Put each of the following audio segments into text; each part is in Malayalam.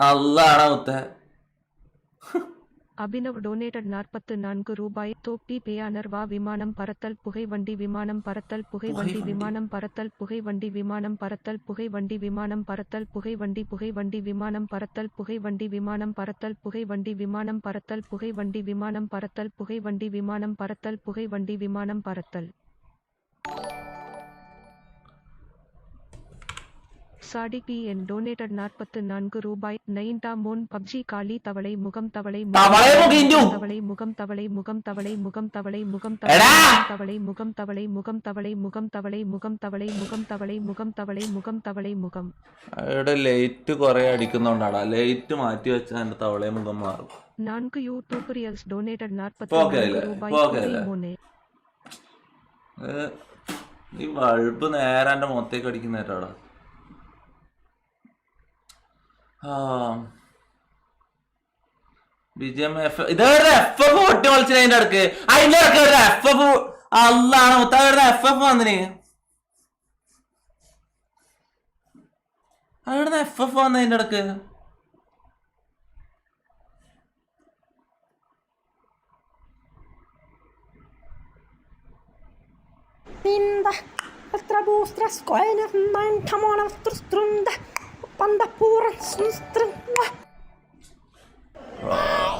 അള്ളാണ് മുത്ത. அபினவ் டொனேட்டட் 44 ரூபாய். தோப்பி பேயானர் வா விமானம் பறத்தல் புகை வண்டி விமானம் பறத்தல் புகை வண்டி விமானம் பறத்தல் புகை வண்டி விமானம் பறத்தல் புகை வண்டி விமானம் பறத்தல் புகை வண்டி விமானம் பறத்தல் புகை வண்டி விமானம் பறத்தல் புகை வண்டி விமானம் பறத்தல் புகை வண்டி விமானம் பறத்தல் புகை வண்டி விமானம் பறத்தல் புகை வண்டி விமானம் பறத்தல். சாடி பி என் டொனேட்டட் 44 ரூபாய். நயின்டா மோன் பப்ஜி காளி தவளை முகம் தவளை தவளை முகம் தவளை முகம் தவளை முகம் தவளை முகம் தவளை முகம் தவளை முகம் தவளை முகம் தவளை முகம் தவளை முகம் தவளை മുഖം തവളை മുഖം തവളை മുഖം. അവിടെ ലൈറ്റ് കുറെ അടിക്കുന്നുണ്ടാടാ. ലൈറ്റ് മാറ്റി വെച്ചാൽ എന്റെ തവളെ മുഖം മാറും. 4 ട്യൂട്ടോറിയൽസ് ഡൊനേറ്റഡ് 44 രൂപായ്. ഈ ബൾബ് നേരെ എന്റെ മുഖത്തേക്ക് അടിക്കുന്നേട്ടാടാ. ഇതൊരു എഫ് എഫ് പൊട്ടി വിളിച്ചു അതിന്റെ അടുക്ക്. അതിന്റെ ഇടക്ക് ഒരു എഫ് എഫ് അല്ലാണ് മുത്ത എഫ് എഫ് വന്നിന്. അവിടെ എഫ് എഫ് വന്ന അതിന്റെ ഇടക്ക്.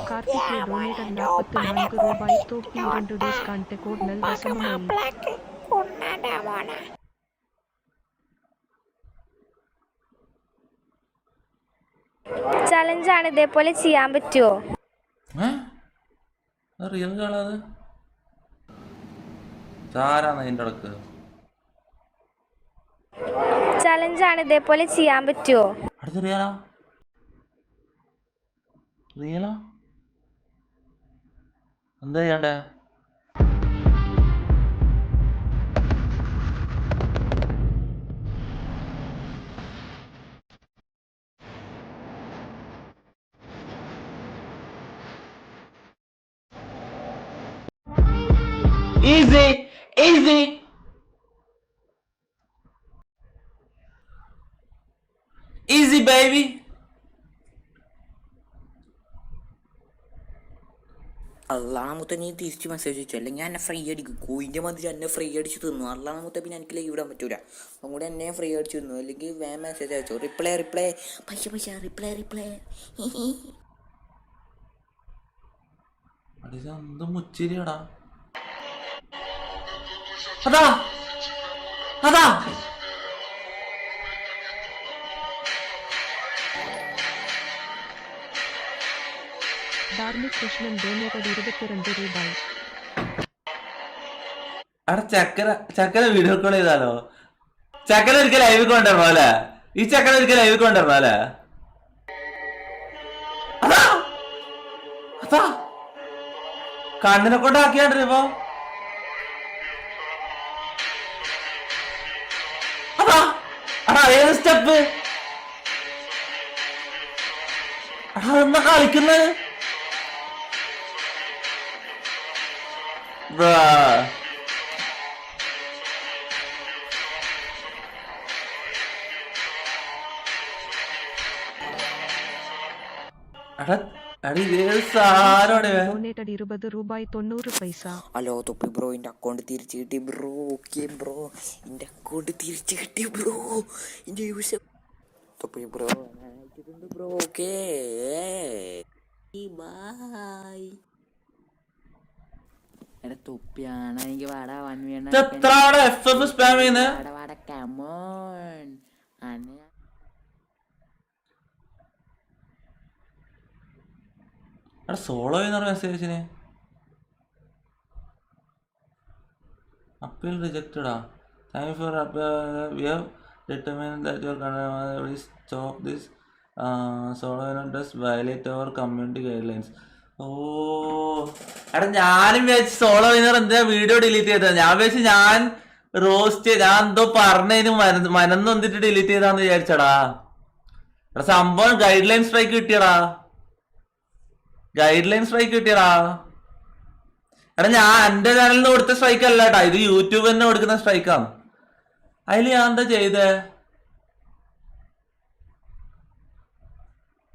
கார்த்திகே டொனேட்டட் 44 ரூபாய். தோப்பி 2 டேஸ் கான்டே கோட் நல் ரசமலை. ചലഞ്ച് ആണ്, ഇതേപോലെ ചെയ്യാൻ പറ്റുമോ? റിയൽ കളത് ചാരാണ് അതിന്റെ ഇടക്ക്. ചലഞ്ച് ആണ്, ഇതേപോലെ ചെയ്യാൻ പറ്റുമോ? അടുത്ത റിയലാ റിയലാ എന്താ ചെയ്യണ്ടേ? Easy, easy, easy baby. അള്ളാമത്തെ നീ തിരിച്ച് മെസ്സേജ് അയച്ചു, അല്ലെങ്കിൽ ഞാൻ എന്നെ ഫ്രീ അടിക്കും. കോയിൻ്റെ മതി എന്നെ ഫ്രീ അടിച്ച് തിന്നു. അള്ളാമത്തെ പിന്നെ എനിക്ക് ലൈവ് ഇടാൻ പറ്റൂല. അപ്പം കൂടെ എന്നെ ഫ്രീ അടിച്ച് തിന്നു. അല്ലെങ്കിൽ വേഗം മെസ്സേജ് അയച്ചു. റിപ്ലൈ പൈസ റിപ്ലൈ. എന്ത് മുച്ചിരിയടാ. അതാ അതാ ധാർമ്മിക് കൃഷ്ണൻ ഡൊനേറ്റഡ് 22 രൂപായ്. അവിടെ ചക്കര വീഡിയോ കോൾ ചെയ്താലോ? ചക്കര ഒരിക്കൽ ലൈവ് കൊണ്ടുവരണോ അല്ലേ? ഈ ചക്കര ഒരിക്കൽ ലൈവ് കൊണ്ടുവരണോ അല്ലേ? അതാ അതാ കണ്ണിനെ കൊണ്ടാക്കിയാണ്ട് ഇപ്പൊ. അതാ അടാ ഏത് സ്റ്റെപ്പ് അടാ എന്നാ കളിക്കുന്നത്? ഡൊനേറ്റഡ് 20 രൂപായ് 90 പൈസ. ഹലോ തൊപ്പി ബ്രോ, എൻ്റെ അക്കൗണ്ട് തിരിച്ചു കിട്ടി ബ്രോ. ഓക്കെ ബ്രോ, എൻ്റെ അക്കൗണ്ട് തിരിച്ചു കിട്ടി ബ്രോ. എൻ്റെ യൂസ് തൊപ്പി ബ്രോ ബ്രോ. Okay bye. എടാ തൊപ്പിയാണ് എനിക്ക് വാടാ വൺ വാടാ കമോൺ. സോളോ മെസ്സേജിന് അപ്പീൽ റിജക്റ്റഡാ. Thank you for we have determined that your country stop this solo does violate our community guidelines. Oh എടാ ഞാനും വിചാരിച്ചു സോളോ വിന്നർ എന്താ വീഡിയോ ഡിലീറ്റ് ചെയ്തത്. ഞാൻ വിചാരിച്ചു ഞാൻ റോസ്റ്റ് ഞാൻ എന്തോ പറഞ്ഞതിന് മനന്നൊന്നിട്ട് ഡിലീറ്റ് ചെയ്താന്ന് വിചാരിച്ചടാ. എടാ സംഭവം ഗൈഡ് ലൈൻ സ്ട്രൈക്ക് കിട്ടിയടാ. എടാ ഞാൻ എന്റെ ചാനലിൽ നിന്ന് കൊടുത്ത സ്ട്രൈക്ക് അല്ല കേട്ടാ, ഇത് യൂട്യൂബ് തന്നെ കൊടുക്കുന്ന സ്ട്രൈക്കാണ്. അതിൽ ഞാൻ എന്താ ചെയ്തേ?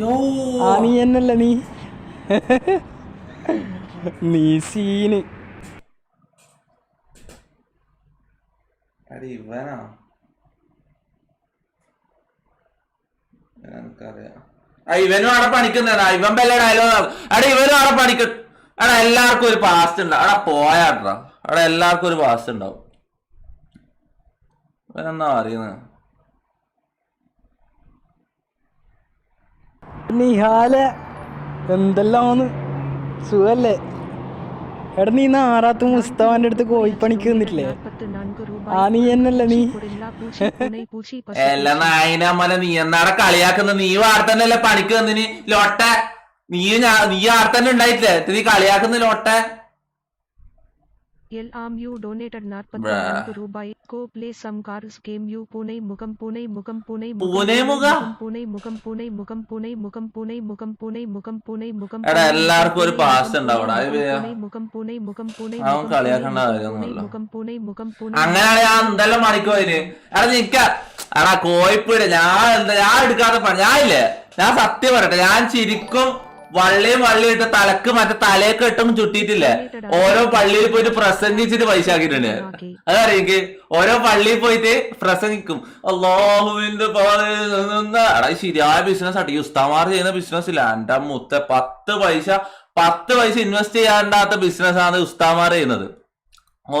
യോ ആ നീ എന്നല്ല നീ നീ സീന്. അടി ഇവനാ എനിക്കറിയാം. ഇവനും അവിടെ പണിക്കുന്നതാ. ഇവൻ വല്ല ഡയലോഗ് എടാ ഇവനും അവിടെ പണിക്ക. എടാ എല്ലാവർക്കും ഒരു പാസ്റ്റ് ഉണ്ടാവും. അവിടെ പോയാട്ടാ അവിടെ എല്ലാവർക്കും ഒരു പാസ്റ്റ് ഉണ്ടാവും. ഇവനെന്നാ അറിയുന്നത്. നിഹാല എന്തെല്ലാന്ന് സുഖല്ലേ? എടാ നീ നാറാത്ത് മുസ്തഫാന്റെ അടുത്ത് കോഴിപ്പണിക്ക് നിന്നിട്ടില്ലേ? 44 രൂപ. ആ നീ എന്നല്ല നീ കുറില്ല പൂശി പൂനെ പൂശി പശു എല്ലാ നായനമ്മനെ നീ എന്നാടെ കളിയാക്കുന്ന. നീ വാർത്തന്നല്ലേ പണിക്ക് വന്നിന് ലോട്ട. നീ ആർത്തന്നെ ഉണ്ടായിട്ടില്ലേ? നീ കളിയാക്കുന്ന ലോട്ട. LMU donated 44 രൂപ. Go play some cards game. You Pune മുഖം പൂനെ മുഖം പൂനെ പൂനെ മുഖ പൂനെ മുഖം പൂനെ മുഖം പൂനെ മുഖം പൂനെ മുഖം പൂനെ മുഖം പൂനെ മുഖം എടാ എല്ലാവർക്കും ഒരു പാസ്റ്റ് ഉണ്ടാവൂടാ. മുഖം പൂനെ മുഖം പൂനെ അവൻ കളിയാക്കേണ്ട കാര്യമൊന്നുമില്ല. മുഖം പൂനെ മുഖം പൂനെ. അങ്ങനെയാണ് ഞാൻ എന്തെല്ലാം മണിക്കോ അതിന്. എടാ നിക്ക എടാ കോഴിപ്പീട് ഞാൻ എടുക്കാത്ത പണി ഞാനില്ലേ. ഞാൻ സത്യം പറയട്ടെ, ഞാൻ ശരിക്കും വള്ളിയിട്ട് തലക്ക് മറ്റേ തലയൊക്കെ ഇട്ടും ചുട്ടിട്ടില്ലേ. ഓരോ പള്ളിയിൽ പോയിട്ട് പ്രസംഗിച്ചിട്ട് പൈസ ആക്കിയിട്ടുണ്ട്. അതറിയെനിക്ക് ഓരോ പള്ളിയിൽ പോയിട്ട് പ്രസംഗിക്കും. അല്ലാഹുവിന്റെ എടാ ശരിയായ ബിസിനസ് ആട്ടെ. ഈ ഉസ്താമാർ ചെയ്യുന്ന ബിസിനസ് ഇല്ല എന്റെ മുത്ത. 10 പൈസ ഇൻവെസ്റ്റ് ചെയ്യാണ്ടാത്ത ബിസിനസ്സാണ് ഉസ്താമാർ ചെയ്യുന്നത്.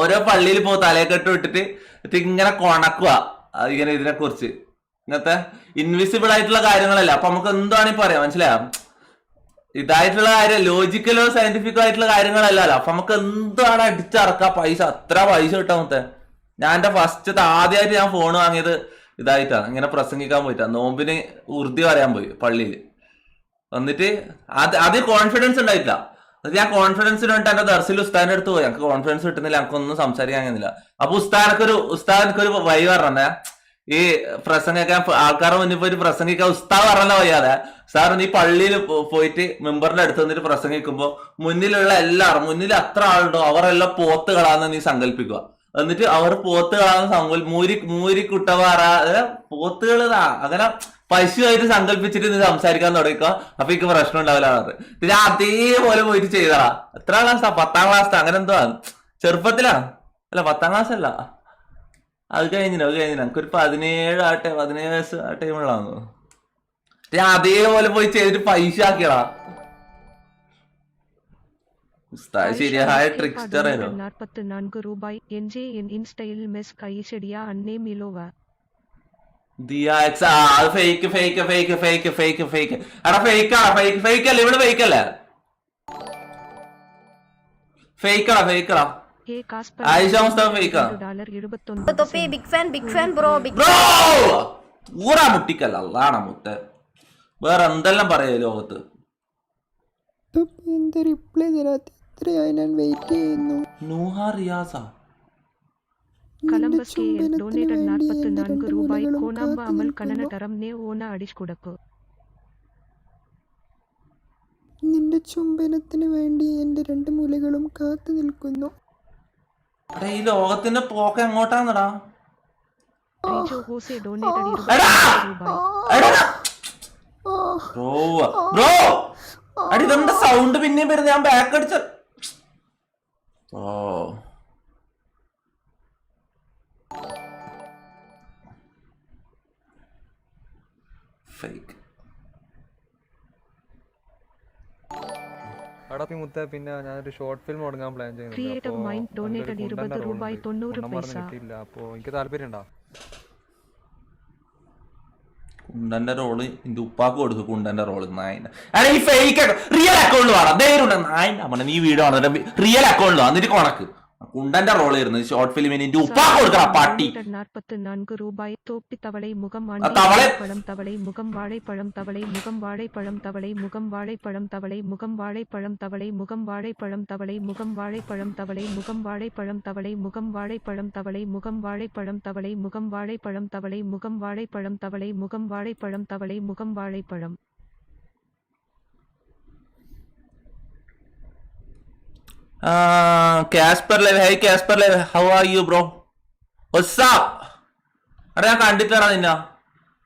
ഓരോ പള്ളിയിൽ പോകും തലയൊക്കെ ഇട്ട് വിട്ടിട്ട് ഇങ്ങനെ കൊണക്കുക ഇങ്ങനെ ഇതിനെ കുറിച്ച്. ഇങ്ങനത്തെ ഇൻവിസിബിൾ ആയിട്ടുള്ള കാര്യങ്ങളല്ല. അപ്പൊ നമുക്ക് എന്താണീ പറയാം, മനസ്സിലായോ? ഇതായിട്ടുള്ള കാര്യം ലോജിക്കലോ സയന്റിഫിക്കോ ആയിട്ടുള്ള കാര്യങ്ങളല്ലല്ലോ. അപ്പൊ നമുക്ക് എന്താണ് അടിച്ചറക്കാം പൈസ. അത്ര പൈസ കിട്ടാൻ മൊത്തം. ഞാൻ എന്റെ ആദ്യമായിട്ട് ഞാൻ ഫോൺ വാങ്ങിയത് ഇതായിട്ടാണ്. ഇങ്ങനെ പ്രസംഗിക്കാൻ പോയിട്ടാ. നോമ്പിന് ഉറുദി പറയാൻ പോയി പള്ളിയിൽ. എന്നിട്ട് ആദ്യം കോൺഫിഡൻസ് ഉണ്ടായിട്ടില്ല. അത് ഞാൻ കോൺഫിഡൻസിന് വേണ്ടി എന്റെ ദർസിൽ ഉസ്താദിന്റെ അടുത്ത് പോയി. ഞങ്ങൾക്ക് കോൺഫിഡൻസ് കിട്ടുന്നില്ല, ഞങ്ങൾക്കൊന്നും സംസാരിക്കാൻ കഴിയുന്നില്ല. അപ്പൊ ഉസ്താദിനൊരു വഴി പറഞ്ഞേ. ഈ പ്രസംഗിക്കാൻ ആൾക്കാരുടെ മുന്നിൽ പോയിട്ട് പ്രസംഗിക്കാൻ ഉസ്താദ് പറഞ്ഞ വയ്യാതെ സാർ നീ പള്ളിയിൽ പോയിട്ട് മെമ്പറിന്റെ അടുത്ത് വന്നിട്ട് പ്രസംഗിക്കുമ്പോ മുന്നിലുള്ള എല്ലാവരും മുന്നിൽ അത്ര ആളുണ്ടോ അവരെല്ലാം പോത്തുകളാന്ന് നീ സങ്കല്പിക്കുക. എന്നിട്ട് അവർ പോത്തുകളാന്ന് മൂരി കുട്ടവാറ പോത്തുകൾ അങ്ങനെ പശുവായിട്ട് സങ്കല്പിച്ചിട്ട് നീ സംസാരിക്കാൻ തുടങ്ങിക്കോ. അപ്പൊ എനിക്ക് പ്രശ്നം ഉണ്ടാവില്ല. ഞാൻ അതേപോലെ പോയിട്ട് ചെയ്തടാ. എത്ര ക്ലാസ്സാ? 10ാം ക്ലാസ് അങ്ങനെ എന്തോ ചെറുപ്പത്തിലാണ്. അല്ല 10ാം ക്ലാസ് അല്ല, അത് കഴിഞ്ഞില്ല. എനിക്കൊരു 17 വയസ്സ് ആ ടൈമുള്ളതാന്ന്. ഞാൻ അതേപോലെ പോയി ചെയ്തിട്ട് പൈസ ആക്കിയടാ. ശരിയായ ട്രിക്സ്റ്റർ ആയിരുന്നു. 44 രൂപ. NJN ഇൻസ്റ്റയിൽ മെസ് കൈശടിയ അന്നേ മിലോവ. ഫേക്ക് എടാ ഫേക്കല്ല ഇവിടെ ഫേക്കല്ലേ. ഫേക്കടാ ആയിഷ മുസ്തഫ ഫേക്കാ. $71. Big fan bro. ഊറാ മുട്ടിക്കല്ല അല്ലാണ മുത്ത. വേറെ എന്തെല്ലാം പറയാ ലോകത്ത്. റിപ്ലൈ തരാത്ത എത്രയായി ഞാൻ വെയിറ്റ് ചെയ്യുന്നു. Nuh Riyas Columbus KL donated 44 രൂപ. കോനാമ്പ അമൽ കണ്ണനടറം നേ ഓന അടിഷ്കുടപ്പ്. നിന്റെ ചുംബനത്തിന് വേണ്ടി എന്റെ 2 മൂലകളും കാത്തു നിൽക്കുന്നു. ഈ ലോകത്തിന്റെ പോക്ക എങ്ങോട്ടാന്നടാ. റിജോ ഹോസെ donated 20 രൂപ. ബ്രോ അടി ഇതെന്താ സൗണ്ട് പിന്നെയും വരുന്നത്? ഞാൻ ബാക്ക് അടിച്ച ഫേക്ക്. പിന്നെ ഞാനൊരു ഷോർട്ട് ഫിലിം തുടങ്ങാൻ പ്ലാൻ Creative Mind donated 20 രൂപ 90 പൈസ. അപ്പൊ എനിക്ക് താല്പര്യം ഉണ്ടോ? കുണ്ടന്റെ റോള് എന്റെ ഉപ്പാക്ക് കൊടുത്തു. കുണ്ടന്റെ റോള് നായന ഈ ഫേക്ക് റിയൽ അക്കൗണ്ട് വേണം. ധൈര്യം നായന നീ വീഡിയോ ആണ് റിയൽ അക്കൗണ്ട് എന്നിട്ട് കൊണക്ക് കുണ്ടന്റെ റോൾ ആയിരുന്നു ഷോർട്ട് ഫിലിമിന്. എന്റെ ഉപ്പാക്ക് കൊടുക്കണം പട്ടി. 44 രൂപ. തോപ്പി തവളை മുഖം പഴം തവളை മുഖം വാழைപ്പഴം തവളை മുഖം വാழைപ്പഴം തവളை മുഖം വാழைപ്പഴം തവളை മുഖം വാழைപ്പഴം തവളை മുഖം വാழைപ്പഴം തവളை മുഖം വാழைപ്പഴം തവളை മുഖം വാழைപ്പഴം തവളை മുഖം വാழைപ്പഴം തവളை മുഖം വാழைപ്പഴം തവളை മുഖം വാழைപ്പഴം തവളை മുഖം വാழைപ്പഴം തവളை മുഖം വാழைപ്പഴം തവളை മുഖം വാழைപ്പഴം. Casper Live, hey Casper Live, how are you bro? What's up? അട ഞാൻ കണ്ടിട്ടാണ് നിന്ന.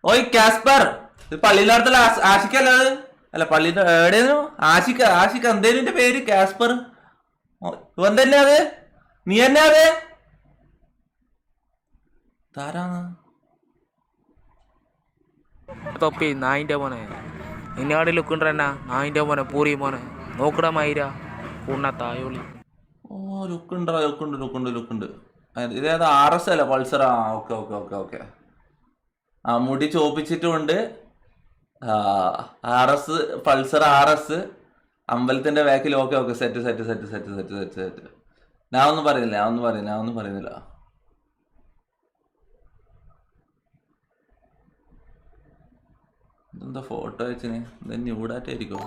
ഓയ് കാസ്പർ ഇത് പള്ളിയുടെ അടുത്തുള്ള ആഷിക്കല്ല അത്? അല്ല പള്ളിയുടെ എവിടെയായിരുന്നു? ആഷിക്ക എന്തേലും എന്റെ പേര് കാസ്പർ. ഇവൻ തന്നെ അത്? നീ തന്നെ അത്? താരാണ് തൊപ്പി നായിൻ്റെ മോനെ നിന്നാട് ലുക്കുണ്ടന്നാ നായിൻ്റെ മോനെ പൂറി മോനെ നോക്കട മൈര പൂണ്ണ തായോളി. ഓ ലുക്കുണ്ട്. ഇതേതാ RS അല്ല പൾസർ? ആ ഓക്കെ. ആ മുടി ചോപ്പിച്ചിട്ടുമുണ്ട്. RS പൾസർ RS അമ്പലത്തിന്റെ ബാക്കിൽ. Okay set. ഞാൻ ഒന്നും പറയുന്നില്ല. ഇതെന്താ ഫോട്ടോ വെച്ചിന്? ന്യൂഡായിട്ടായിരിക്കും.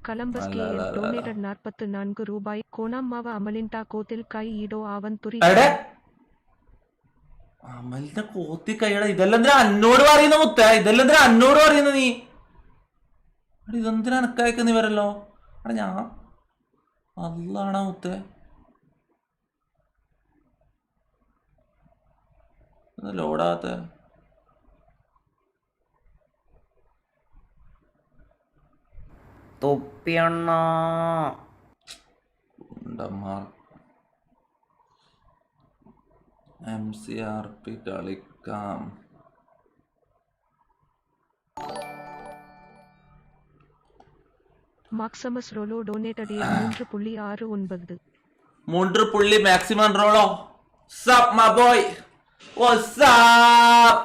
Columbus KL donated 44 രൂപായി കോണാമ്മാവ അമലിൻടാ കോത്തിൽ കൈ ഈടോ ആവൻ തുറി. അമലിന്റെ കോത്തി കൈയുടെ ഇതെല്ലാം അന്നോട് പറയുന്ന മുത്ത? ഇതെല്ലാം അന്നോട് പറയുന്ന നീ? ഇതെന്തിനാ അനക്കയക്കുന്ന ഇവരല്ലോ? ഞാൻ അല്ലാണ മുത്ത ലോടാത്ത തൊപ്പിയണ്ണ MCRP കളിക്കാം. Maximus Rolo donated 3.69. 3 maximum Rolo. Sup my boy, what's up?